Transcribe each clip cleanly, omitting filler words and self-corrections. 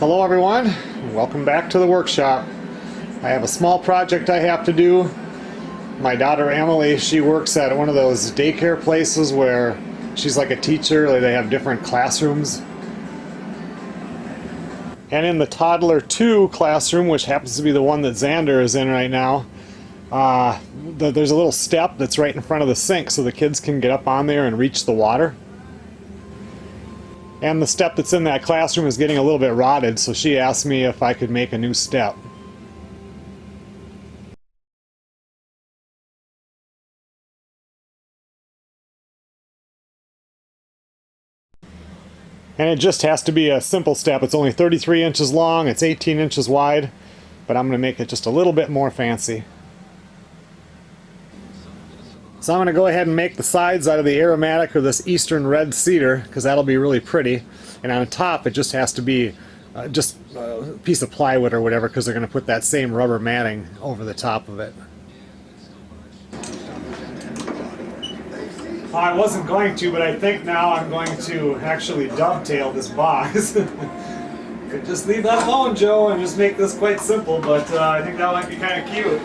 Hello everyone, welcome back to the workshop. I have a small project I have to do. My daughter Emily, she works at one of those daycare places where she's like a teacher. They have different classrooms. And in the Toddler 2 classroom, which happens to be the one that Xander is in right now, there's a little step that's right in front of the sink so the kids can get up on there and reach the water. And the step that's in that classroom is getting a little bit rotted, so she asked me if I could make a new step. And it just has to be a simple step. It's only 33 inches long, it's 18 inches wide, but I'm going to make it just a little bit more fancy. So I'm going to go ahead and make the sides out of the aromatic or this eastern red cedar, because that'll be really pretty. And on top it just has to be just a piece of plywood or whatever, because they're going to put that same rubber matting over the top of it. I wasn't going to, but I think now I'm going to actually dovetail this box. Could just leave that alone, Joe, and just make this quite simple, but I think that might be kind of cute.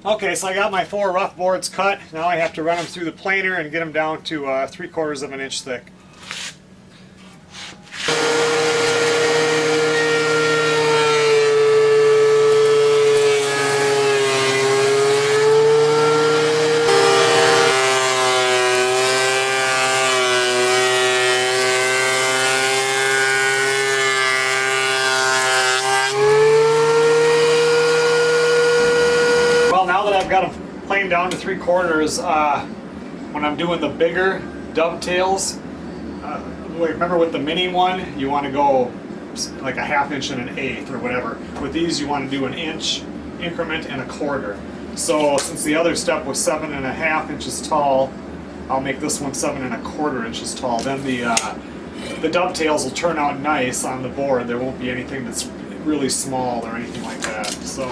Okay, so I got my 4 rough boards cut. Now I have to run them through the planer and get them down to 3/4 of an inch thick. Got them planed down to 3/4. When I'm doing the bigger dovetails, remember with the mini one, you want to go like a 1/2 inch and an 1/8 or whatever. With these, you want to do an inch increment and 1/4. So since the other step was 7.5 inches tall, I'll make this one 7.25 inches tall. Then the dovetails will turn out nice on the board. There won't be anything that's really small or anything like that. So.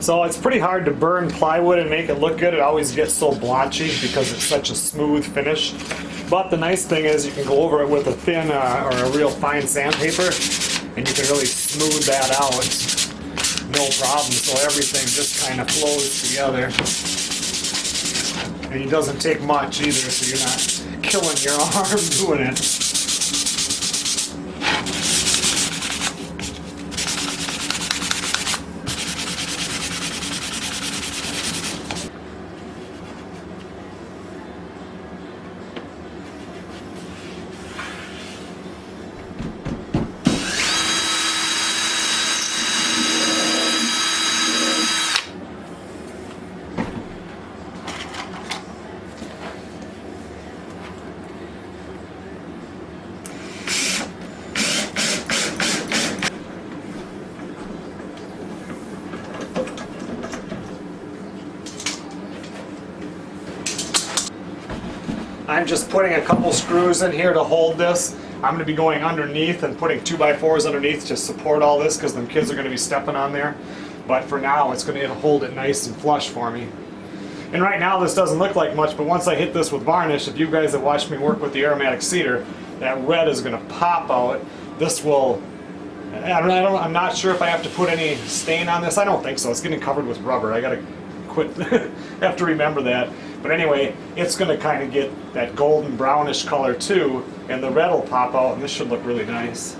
So it's pretty hard to burn plywood and make it look good. It always gets so blotchy because it's such a smooth finish. But the nice thing is you can go over it with a thin or a real fine sandpaper, and you can really smooth that out. No problem. So everything just kind of flows together. And it doesn't take much either, so you're not killing your arm doing it. I'm just putting a couple screws in here to hold this. I'm going to be going underneath and putting 2x4s underneath to support all this because them kids are going to be stepping on there. But for now, it's going to hold it nice and flush for me. And right now, this doesn't look like much, but once I hit this with varnish, if you guys have watched me work with the aromatic cedar, that red is going to pop out. This will, I'm not sure if I have to put any stain on this. I don't think so. It's getting covered with rubber. I got to quit. Have to remember that. But anyway, it's going to kind of get that golden brownish color too, and the red will pop out, and this should look really nice.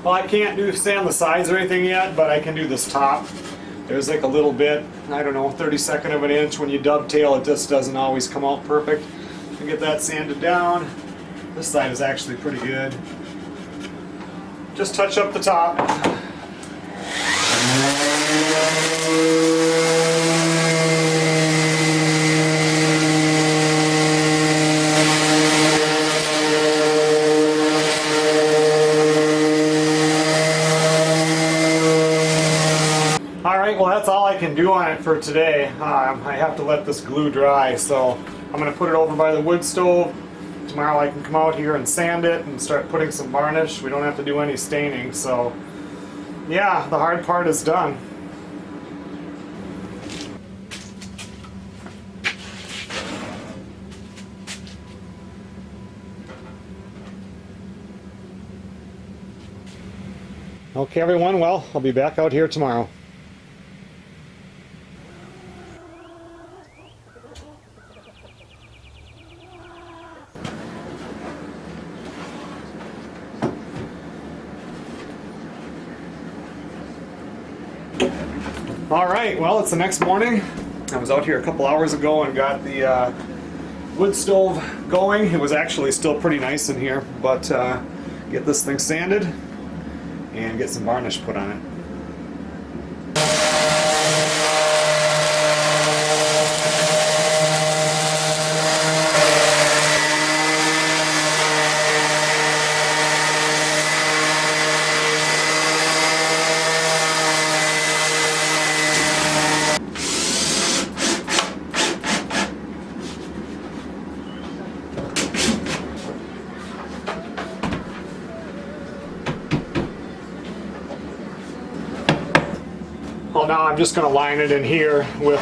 Well, I can't sand the sides or anything yet, but I can do this top. There's like a little bit, I don't know, 32nd of an inch. When you dovetail, it just doesn't always come out perfect. You get that sanded down. This side is actually pretty good. Just touch up the top. Alright, well that's all I can do on it for today. I have to let this glue dry, so I'm going to put it over by the wood stove. Tomorrow I can come out here and sand it and start putting some varnish. We don't have to do any staining, so yeah, the hard part is done. Okay everyone, well, I'll be back out here tomorrow. Alright, well it's the next morning. I was out here a couple hours ago and got the wood stove going. It was actually still pretty nice in here, but get this thing sanded and get some varnish put on it. Well, now I'm just going to line it in here with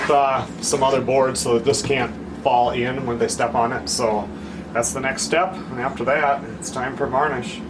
some other boards so that this can't fall in when they step on it. So that's the next step, and after that it's time for varnish.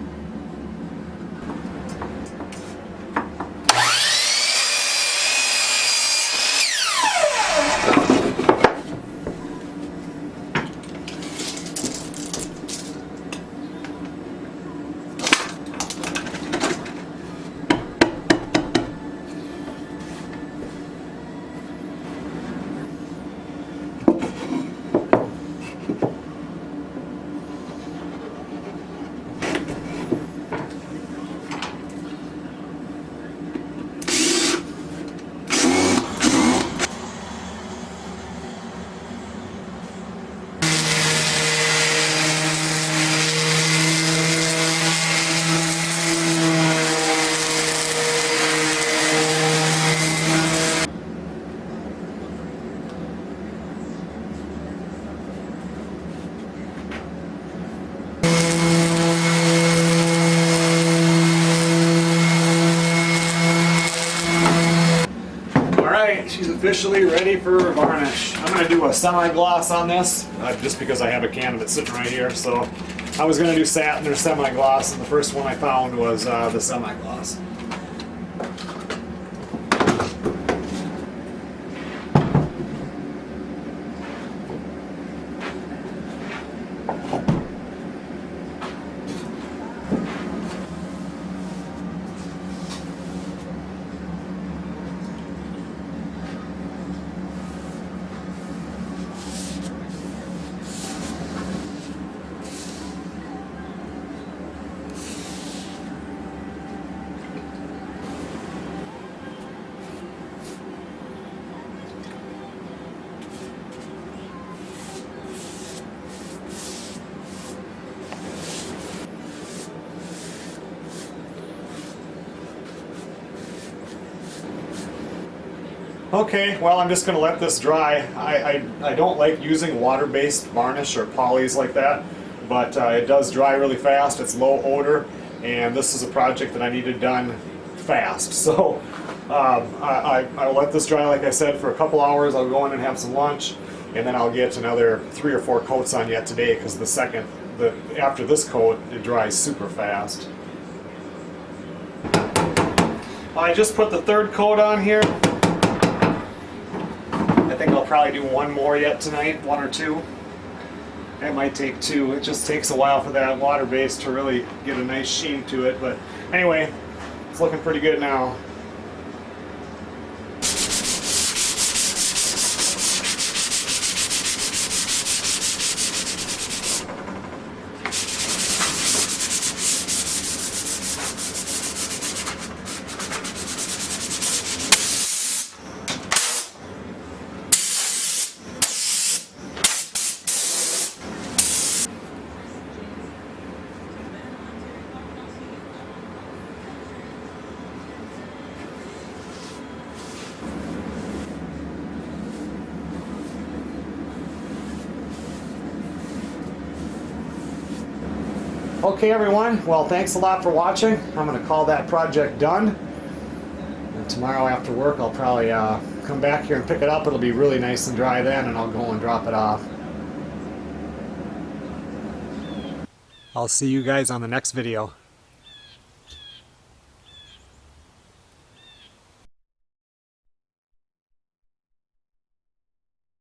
officially ready for varnish. I'm going to do a semi-gloss on this, just because I have a can of it sitting right here. So I was going to do satin or semi-gloss, and the first one I found was the semi-gloss. Okay, well, I'm just going to let this dry. I don't like using water-based varnish or polys like that, but it does dry really fast. It's low odor, and this is a project that I needed done fast. So I'll let this dry, like I said, for a couple hours. I'll go in and have some lunch, and then I'll get another 3 or 4 coats on yet today, because after this coat, it dries super fast. I just put the 3rd coat on here. I think I'll probably do 1 more yet tonight, 1 or 2. It might take 2. It just takes a while for that water base to really get a nice sheen to it. But anyway, it's looking pretty good now. Okay everyone, well, thanks a lot for watching. I'm going to call that project done. And tomorrow after work I'll probably come back here and pick it up. It'll be really nice and dry then, and I'll go and drop it off. I'll see you guys on the next video.